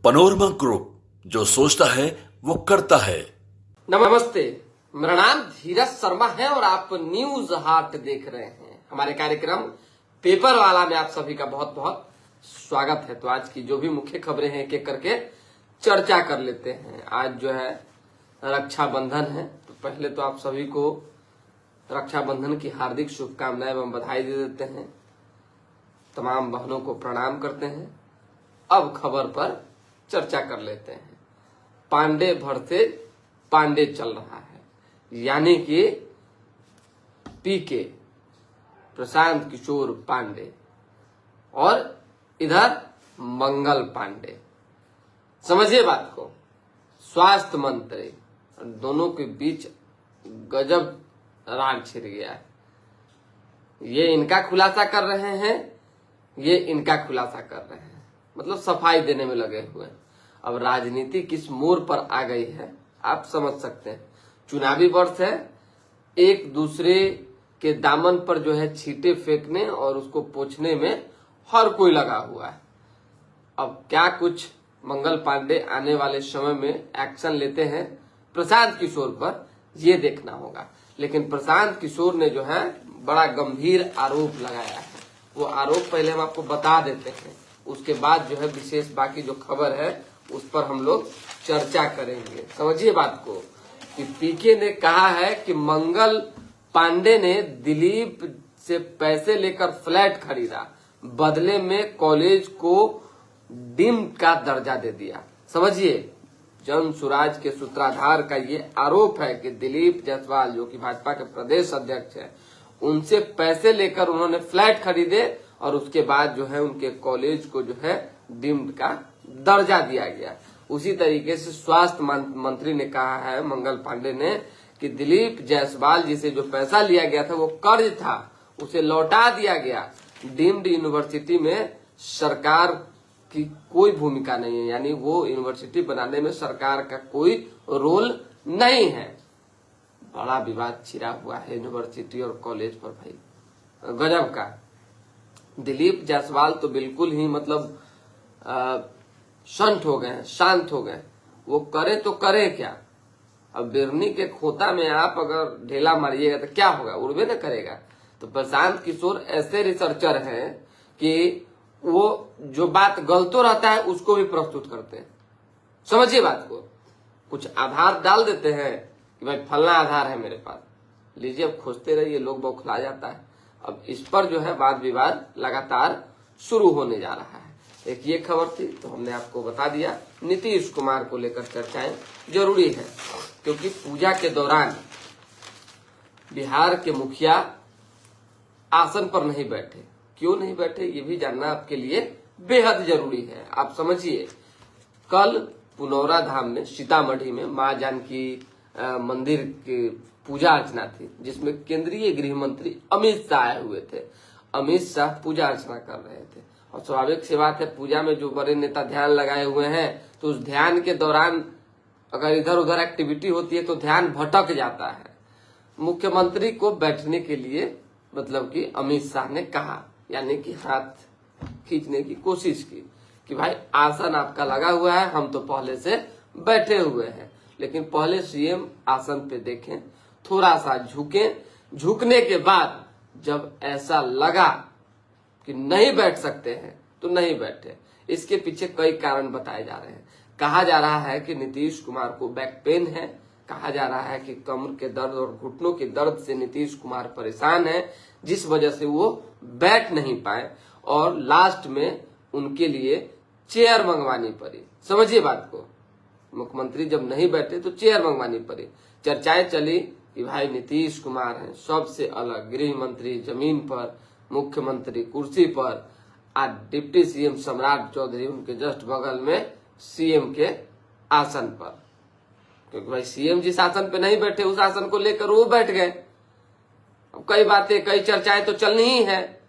Panorama group, जो सोचता है वो करता है। नमस्ते, मेरा नाम धीरज शर्मा है और आप न्यूज हाट देख रहे हैं। हमारे कार्यक्रम पेपर वाला में आप सभी का बहुत बहुत स्वागत है। तो आज की जो भी मुख्य खबरें हैं एक एक करके चर्चा कर लेते हैं। आज जो है रक्षाबंधन है, तो पहले तो आप सभी को रक्षाबंधन की हार्दिक शुभकामनाएं एवं बधाई दे देते हैं। तमाम बहनों को प्रणाम करते हैं। अब खबर पर चर्चा कर लेते हैं। पांडे भरते पांडे चल रहा है, यानी कि पीके प्रशांत किशोर पांडे और इधर मंगल पांडे। समझिए बात को, स्वास्थ्य मंत्री, दोनों के बीच गजब राग छिड़ गया है। ये इनका खुलासा कर रहे हैं, ये इनका खुलासा कर रहे हैं, मतलब सफाई देने में लगे हुए हैं। अब राजनीति किस मोड़ पर आ गई है आप समझ सकते हैं। चुनावी वर्ष है, एक दूसरे के दामन पर जो है छींटे फेंकने और उसको पोंछने में हर कोई लगा हुआ है। अब क्या कुछ मंगल पांडे आने वाले समय में एक्शन लेते हैं प्रशांत किशोर पर, ये देखना होगा। लेकिन प्रशांत किशोर ने जो है बड़ा गंभीर आरोप लगाया है। वो आरोप पहले हम आपको बता देते हैं, उसके बाद जो है विशेष बाकी जो खबर है उस पर हम लोग चर्चा करेंगे। समझिए बात को कि पीके ने कहा है कि मंगल पांडे ने दिलीप से पैसे लेकर फ्लैट खरीदा, बदले में कॉलेज को डीम्ड का दर्जा दे दिया। समझिए, जन सुराज के सूत्राधार का ये आरोप है कि दिलीप जायसवाल, जो कि भाजपा के प्रदेश अध्यक्ष है, उनसे पैसे लेकर उन्होंने फ्लैट खरीदे और उसके बाद जो है उनके कॉलेज को जो है डीम्ड का दर्जा दिया गया। उसी तरीके से स्वास्थ्य मंत्री ने कहा है, मंगल पांडे ने, कि दिलीप जायसवाल जी से जो पैसा लिया गया था वो कर्ज था, उसे लौटा दिया गया। डीम्ड यूनिवर्सिटी में सरकार की कोई भूमिका नहीं है, यानी वो यूनिवर्सिटी बनाने में सरकार का कोई रोल नहीं है। बड़ा विवाद छिड़ा हुआ है यूनिवर्सिटी और कॉलेज पर भाई, गजब का। दिलीप जायसवाल तो बिल्कुल ही मतलब शांत हो गए, शांत हो गए। वो करे तो करे क्या? अब बिरनी के खोता में आप अगर ढेला मारिएगा तो क्या होगा? उड़बे न करेगा। तो प्रशांत किशोर ऐसे रिसर्चर हैं कि वो जो बात गलतो रहता है उसको भी प्रस्तुत करते हैं। समझिए बात को, कुछ आधार डाल देते हैं कि भाई फलना आधार है मेरे पास, लीजिए अब खोजते रहिए, लोग बौखला जाता है। अब इस पर जो है वाद विवाद लगातार शुरू होने जा रहा है। एक ये खबर थी तो हमने आपको बता दिया। नीतीश कुमार को लेकर चर्चाएं जरूरी है, क्योंकि पूजा के दौरान बिहार के मुखिया आसन पर नहीं बैठे। क्यों नहीं बैठे ये भी जानना आपके लिए बेहद जरूरी है। आप समझिए, कल पुनौरा धाम में, सीतामढ़ी में मां जानकी मंदिर की पूजा अर्चना थी, जिसमें केंद्रीय गृह मंत्री अमित शाह आए हुए थे। अमित शाह पूजा अर्चना कर रहे थे और स्वाभाविक सी बात है, पूजा में जो बड़े नेता ध्यान लगाए हुए हैं तो उस ध्यान के दौरान अगर इधर उधर एक्टिविटी होती है तो ध्यान भटक जाता है। मुख्यमंत्री को बैठने के लिए मतलब कि अमित शाह ने कहा, यानी कि हाथ खींचने की कोशिश की कि भाई आसन आपका लगा हुआ है, हम तो पहले से बैठे हुए हैं, लेकिन पहले सीएम आसन पे देखें, थोड़ा सा झुकें। झुकने के बाद जब ऐसा लगा कि नहीं बैठ सकते हैं तो नहीं बैठे। इसके पीछे कई कारण बताए जा रहे हैं। कहा जा रहा है कि नीतीश कुमार को बैक पेन है, कहा जा रहा है कि कमर के दर्द और घुटनों के दर्द से नीतीश कुमार परेशान है, जिस वजह से वो बैठ नहीं पाए और लास्ट में उनके लिए चेयर मंगवानी पड़ी। समझिए बात को, मुख्यमंत्री जब नहीं बैठे तो चेयर मंगवानी पड़ी। चर्चाएं चली कि भाई नीतीश कुमार हैं सबसे अलग, गृह मंत्री जमीन पर, मुख्यमंत्री कुर्सी पर, आज डिप्टी सीएम सम्राट चौधरी उनके जस्ट बगल में सीएम के आसन पर, क्योंकि भाई सीएम जिस आसन पे नहीं बैठे उस आसन को लेकर वो बैठ गए। अब कई बातें, कई चर्चाएं तो चलनी ही है,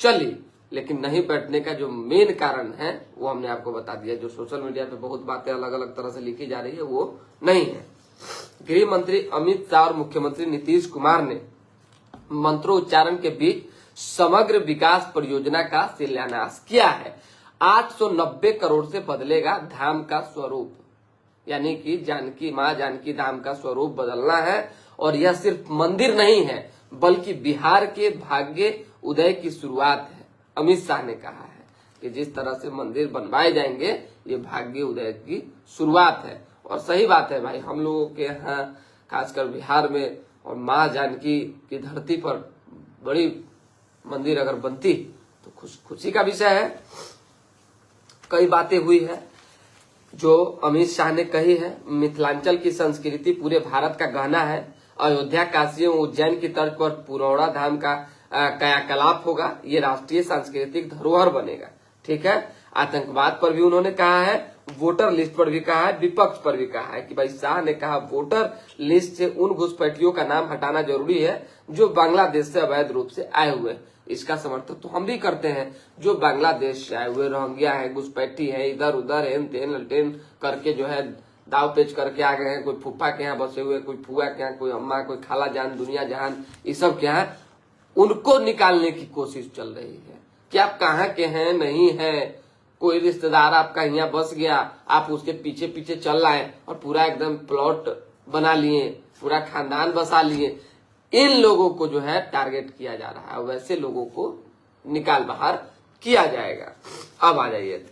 चली, लेकिन नहीं बैठने का जो मेन कारण है वो हमने आपको बता दिया। जो सोशल मीडिया पे बहुत बातें अलग अलग तरह से लिखी जा रही है वो नहीं है। गृह मंत्री अमित शाह और मुख्यमंत्री नीतीश कुमार ने मंत्रोच्चारण के बीच समग्र विकास परियोजना का शिलान्यास किया है। 890 करोड़ से बदलेगा धाम का स्वरूप, यानी कि जानकी मां जानकी धाम का स्वरूप बदलना है। और यह सिर्फ मंदिर नहीं है बल्कि बिहार के भाग्य उदय की शुरुआत है। अमित शाह ने कहा है कि जिस तरह से मंदिर बनवाए जाएंगे ये भाग्य उदय की शुरुआत है। और सही बात है भाई, हम लोगों के यहाँ खासकर बिहार में और मां जानकी की धरती पर बड़ी मंदिर अगर बनती तो खुशी का विषय है। कई बातें हुई है जो अमित शाह ने कही है। मिथिलांचल की संस्कृति पूरे भारत का गहना है। अयोध्या, काशी एवं उज्जैन की तर्ज पर पुरौड़ा धाम का कायाकलाप होगा। ये राष्ट्रीय सांस्कृतिक धरोहर बनेगा। ठीक है। आतंकवाद पर भी उन्होंने कहा है, वोटर लिस्ट पर भी कहा है, विपक्ष पर भी कहा है कि भाई शाह ने कहा वोटर लिस्ट से उन घुसपैठियों का नाम हटाना जरूरी है जो बांग्लादेश से अवैध रूप से आए हुए। इसका समर्थन तो हम भी करते हैं। जो बांग्लादेश से आए हुए रोहिंग्या है, घुसपैठी है, इधर उधर हेन तेन ललटेन करके जो है दाव पेच करके आ गए हैं। कोई फूफा के यहाँ बसे हुए, कोई फुआ के यहाँ, कोई अम्मा, कोई खाला जान, दुनिया जहान, ये सब के यहाँ उनको निकालने की कोशिश चल रही है कि आप कहाँ के हैं, नहीं है। कोई रिश्तेदार आपका यहाँ बस गया, आप उसके पीछे पीछे चल रहे हैं और पूरा एकदम प्लॉट बना लिए, पूरा खानदान बसा लिए। इन लोगों को जो है टारगेट किया जा रहा है, वैसे लोगों को निकाल बाहर किया जाएगा। अब आ जाइए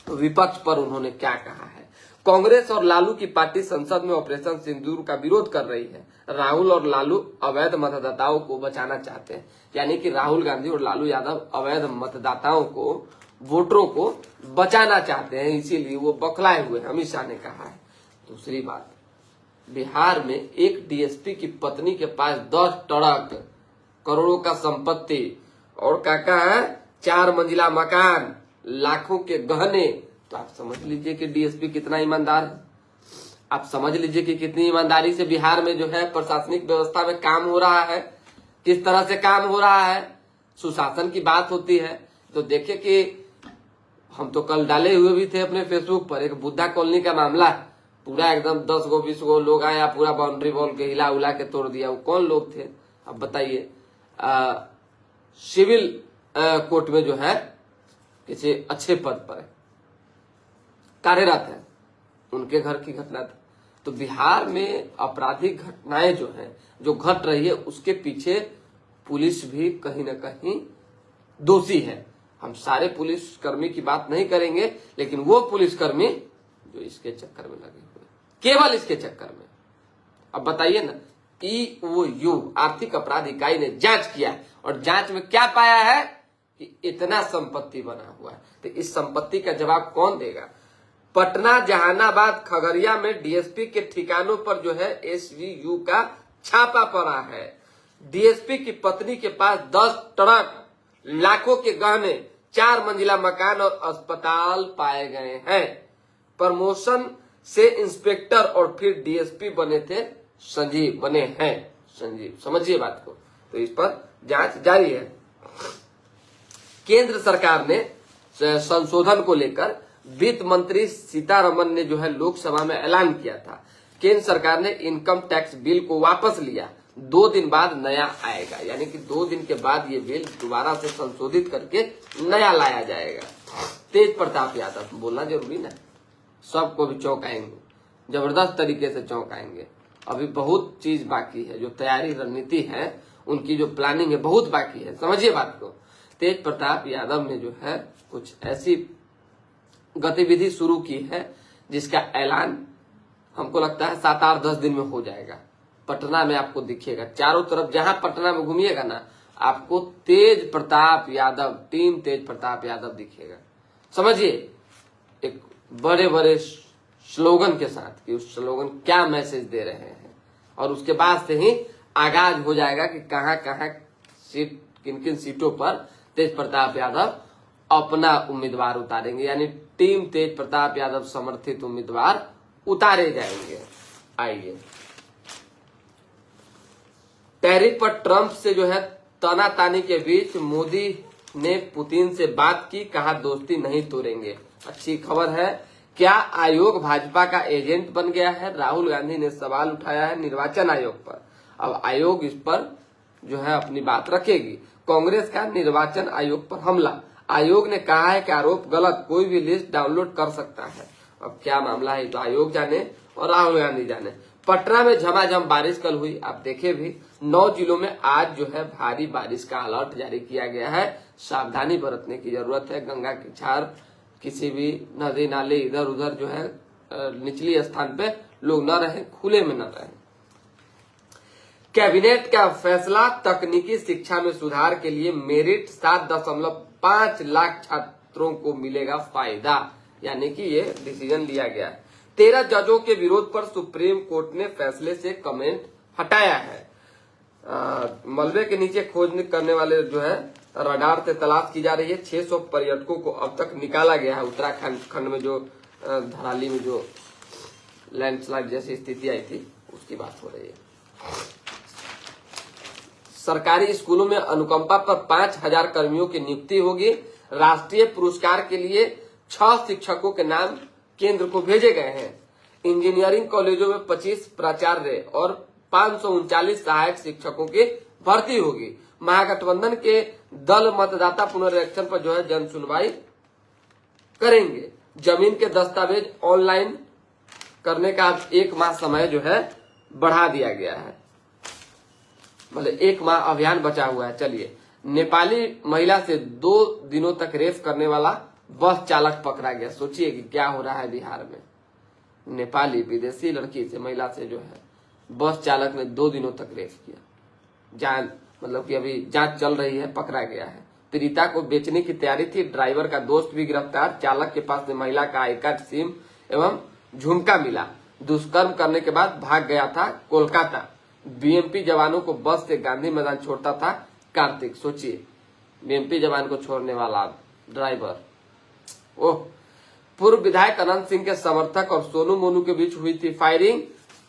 विपक्ष पर उन्होंने क्या कहा है। कांग्रेस और लालू की पार्टी संसद में ऑपरेशन सिंदूर का विरोध कर रही है। राहुल और लालू अवैध मतदाताओं को बचाना चाहते हैं, यानी कि राहुल गांधी और लालू यादव अवैध मतदाताओं को, वोटरों को बचाना चाहते हैं, इसीलिए वो बौखलाए हुए। अमित शाह ने कहा है। दूसरी बात, बिहार में एक डीएसपी की पत्नी के पास 10 ट्रक, करोड़ों का संपत्ति और काका है 4 मंजिला मकान, लाखों के गहने। तो आप समझ लीजिए कि डीएसपी कितना ईमानदार है। आप समझ लीजिए कि कितनी ईमानदारी से बिहार में जो है प्रशासनिक व्यवस्था में काम हो रहा है, किस तरह से काम हो रहा है। सुशासन की बात होती है तो देखिए कि हम तो कल डाले हुए भी थे अपने फेसबुक पर, एक बुद्धा कॉलोनी का मामला, पूरा एकदम 10 गो 20 गो लोग आया, पूरा बाउंड्री वॉल के हिला उला के तोड़ दिया। वो कौन लोग थे अब बताइए। सिविल कोर्ट में जो है किसी अच्छे पद पर कार्यरत है, उनके घर की घटना था। तो बिहार में आपराधिक घटनाएं जो हैं, जो घट रही है, उसके पीछे पुलिस भी कहीं ना कहीं दोषी है। हम सारे पुलिसकर्मी की बात नहीं करेंगे, लेकिन वो पुलिसकर्मी जो इसके चक्कर में लगे हुए, केवल इसके चक्कर में। अब बताइए ना, EOU आर्थिक अपराध इकाई ने जांच किया और जांच में क्या पाया है कि इतना संपत्ति बना हुआ है। तो इस संपत्ति का जवाब कौन देगा। पटना, जहानाबाद, खगड़िया में डीएसपी के ठिकानों पर जो है SVU का छापा पड़ा है। डीएसपी की पत्नी के पास 10 ट्रक, लाखों के गहने, 4 मंजिला मकान और अस्पताल पाए गए हैं। प्रमोशन से इंस्पेक्टर और फिर डीएसपी बने थे संजीव, बने हैं संजीव। समझिए बात को। तो इस पर जांच जारी है। केंद्र सरकार ने संशोधन को लेकर वित्त मंत्री सीतारमन ने जो है लोकसभा में ऐलान किया था। केंद्र सरकार ने इनकम टैक्स बिल को वापस लिया। 2 दिन बाद नया आएगा, यानी कि 2 दिन के बाद ये बिल दोबारा से संशोधित करके नया लाया जाएगा। तेज प्रताप यादव, बोलना जरूरी ना, सबको भी चौंकाएंगे, जबरदस्त तरीके से चौंकाएंगे। अभी बहुत चीज बाकी है, जो तैयारी रणनीति है, उनकी जो प्लानिंग है, बहुत बाकी है। समझिए बात को। तेज प्रताप यादव ने जो है कुछ ऐसी गतिविधि शुरू की है जिसका ऐलान हमको लगता है 7-8-10 दिन में हो जाएगा। पटना में आपको दिखेगा, चारों तरफ जहां पटना में घूमिएगा ना, आपको तेज प्रताप यादव, टीम तेज प्रताप यादव दिखेगा। समझिए, एक बड़े बड़े स्लोगन के साथ कि उस स्लोगन क्या मैसेज दे रहे हैं, और उसके बाद से ही आगाज हो जाएगा कि कहां कहां सीट, किन किन सीटों पर तेज प्रताप यादव अपना उम्मीदवार उतारेंगे, यानी टीम तेज प्रताप यादव समर्थित उम्मीदवार उतारे जाएंगे। आइए, टैरिफ पर ट्रंप से जो है तानातानी के बीच मोदी ने पुतिन से बात की, कहा दोस्ती नहीं तोड़ेंगे। अच्छी खबर है। क्या आयोग भाजपा का एजेंट बन गया है। राहुल गांधी ने सवाल उठाया है निर्वाचन आयोग पर। अब आयोग इस पर जो है अपनी बात रखेगी। कांग्रेस का निर्वाचन आयोग पर हमला, आयोग ने कहा है कि आरोप गलत, कोई भी लिस्ट डाउनलोड कर सकता है। अब क्या मामला है तो आयोग जाने और राहुल गांधी जाने। पटना में झमाझम बारिश कल हुई, आप देखे भी। 9 जिलों में आज जो है भारी बारिश का अलर्ट जारी किया गया है। सावधानी बरतने की जरूरत है। गंगा की छार, किसी भी नदी नाले इधर उधर जो है निचली स्थान पे लोग न रहें, खुले में न रहें। कैबिनेट का फैसला, तकनीकी शिक्षा में सुधार के लिए मेरिट 7.5 लाख छात्रों को मिलेगा फायदा, यानी कि ये डिसीजन लिया गया है। 13 जजों के विरोध पर सुप्रीम कोर्ट ने फैसले से कमेंट हटाया है। मलबे के नीचे खोज करने वाले जो है रडार से तलाश की जा रही है। 600 पर्यटकों को अब तक निकाला गया है। उत्तराखंड में जो धराली में जो लैंडस्लाइड जैसी स्थिति आई थी उसकी बात हो रही है। सरकारी स्कूलों में अनुकंपा पर 5000 कर्मियों की नियुक्ति होगी। राष्ट्रीय पुरस्कार के लिए 6 शिक्षकों के नाम केंद्र को भेजे गए हैं। इंजीनियरिंग कॉलेजों में 25 प्राचार्य और 539 सहायक शिक्षकों की भर्ती होगी। महागठबंधन के दल मतदाता पुनरीक्षण पर जो है जन सुनवाई करेंगे। जमीन के दस्तावेज ऑनलाइन करने का 1 माह समय जो है बढ़ा दिया गया है, मतलब 1 माह अभियान बचा हुआ है। चलिए, नेपाली महिला से 2 दिनों तक रेप करने वाला बस चालक पकड़ा गया। सोचिए कि क्या हो रहा है बिहार में। नेपाली विदेशी लड़की से, महिला से जो है बस चालक ने 2 दिनों तक रेप किया। मतलब कि अभी जांच चल रही है, पकड़ा गया है। पीड़िता को बेचने की तैयारी थी। ड्राइवर का दोस्त भी गिरफ्तार। चालक के पास से महिला का आई कार्ड, सिम एवं झुमका मिला। दुष्कर्म करने के बाद भाग गया था कोलकाता। बीएमपी जवानों को बस से गांधी मैदान छोड़ता था कार्तिक। सोचिए, बीएमपी जवान को छोड़ने वाला ड्राइवर। ओह, पूर्व विधायक अनंत सिंह के समर्थक और सोनू मोनू के बीच हुई थी फायरिंग।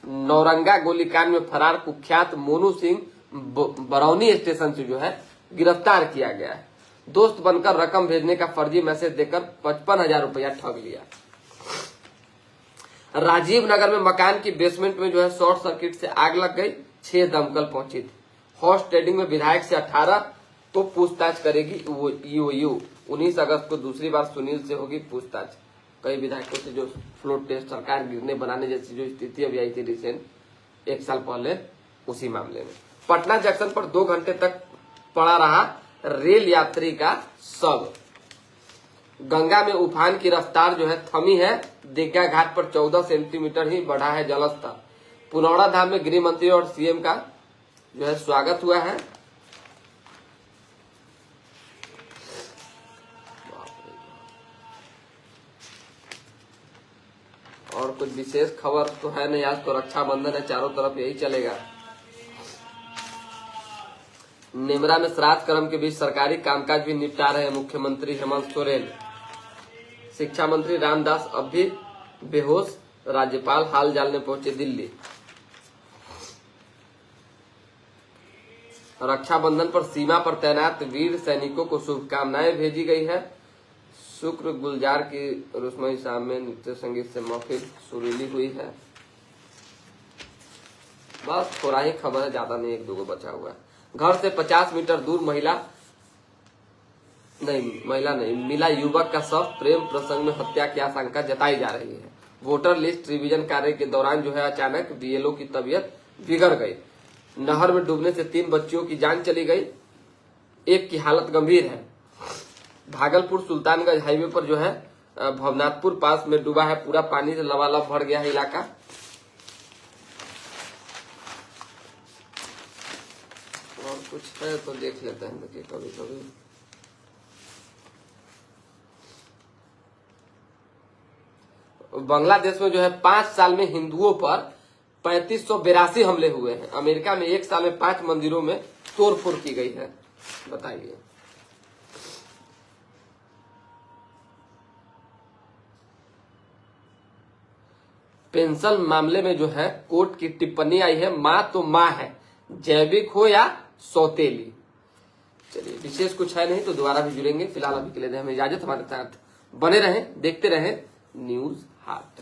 नौरंगा गोलीकांड में फरार कुख्यात मोनू सिंह बरौनी स्टेशन से जो है गिरफ्तार किया गया है। दोस्त बनकर रकम भेजने का फर्जी मैसेज देकर 55,000 रुपया ठग लिया। राजीव नगर में मकान की बेसमेंट में जो है शॉर्ट सर्किट से आग लग गई। 6 दमकल पहुंची थी। हॉर्स ट्रेडिंग में विधायक से 18 तो पूछताछ करेगी ईओयू। 19 अगस्त को दूसरी बार सुनील से होगी पूछताछ। कई विधायकों से जो फ्लोट टेस्ट, सरकार गिरने बनाने जैसी जो स्थिति अभी आई थी रिसेंट 1 साल पहले, उसी मामले में। पटना जंक्शन पर 2 घंटे तक पड़ा रहा रेल यात्री का शव। गंगा में उफान की रफ्तार जो है थमी है। दीघा घाट पर 14 सेंटीमीटर ही बढ़ा है जलस्तर। पुनौड़ा धाम में गृह मंत्री और सीएम का जो है स्वागत हुआ है। और कुछ विशेष खबर तो है नहीं। आज तो रक्षाबंधन है, चारों तरफ यही चलेगा। नेमरा में श्राद्ध कर्म के बीच सरकारी कामकाज भी निपटा रहे हैं मुख्यमंत्री हेमंत सोरेन। शिक्षा मंत्री रामदास अब भी बेहोश। राज्यपाल हाल जानने पहुंचे दिल्ली। रक्षाबंधन पर सीमा पर तैनात वीर सैनिकों को शुभकामनाएं भेजी गई है। शुक्र गुलजार की रुस्मई शाम में नृत्य संगीत से महफिल सुरीली हुई है। बस थोड़ा ही खबर है, ज्यादा नहीं, 1-2 बचा हुआ है। घर से 50 मीटर दूर महिला नहीं मिला युवक का शव। प्रेम प्रसंग में हत्या की आशंका जताई जा रही है। वोटर लिस्ट रिवीजन कार्य के दौरान जो है अचानक बीएलओ की तबीयत बिगड़ गई। नहर में डूबने से 3 बच्चियों की जान चली गई। एक की हालत गंभीर है। भागलपुर सुल्तानगंज हाईवे पर जो है भवनाथपुर पास में डूबा है, पूरा पानी से लबालब भर गया है इलाका। और कुछ है तो देख लेते हैं। देखिए, कभी कभी बांग्लादेश में जो है 5 साल में हिंदुओं पर 3582 हमले हुए हैं। अमेरिका में 1 साल में 5 मंदिरों में तोड़फोड़ की गई है। बताइए, पेंशन मामले में जो है कोर्ट की टिप्पणी आई है, मां तो मां है, जैविक हो या सौतेली। चलिए, विशेष कुछ है नहीं तो दोबारा भी जुड़ेंगे। फिलहाल अभी के लिए हमें इजाजत। हमारे साथ बने रहें, देखते रहें न्यूज हाट।